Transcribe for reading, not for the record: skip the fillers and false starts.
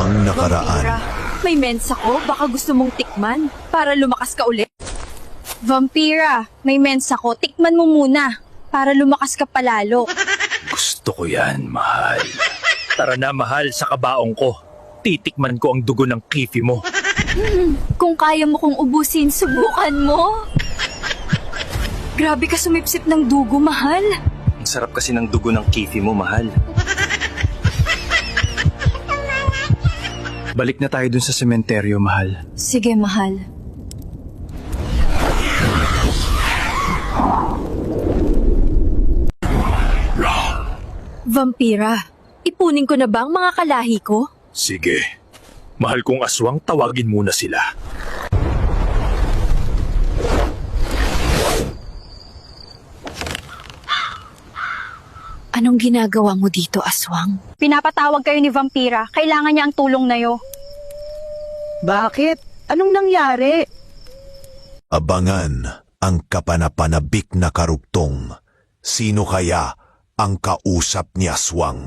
Habang nakaraan, Vampira, may mensa ko. Baka gusto mong tikman para lumakas ka ulit. Vampira, may mensa ko. Tikman mo muna para lumakas ka palalo. Gusto ko yan, mahal. Tara na, mahal, sa kabaong ko. Titikman ko ang dugo ng kifi mo. Kung kaya mo kong ubusin, subukan mo. Grabe ka sumipsip ng dugo, mahal. Ang sarap kasi ng dugo ng kifi mo, mahal. Balik na tayo dun sa sementeryo, mahal. Sige, mahal. Vampira, ipunin ko na ba ang mga kalahi ko? Sige. Mahal kong aswang, tawagin muna sila. Anong ginagawa mo dito, aswang? Pinapatawag kayo ni Vampira. Kailangan niya ang tulong na yo. Bakit? Anong nangyari? abangan ang kapanapanabik na karugtong. Sino kaya ang kausap ni Aswang?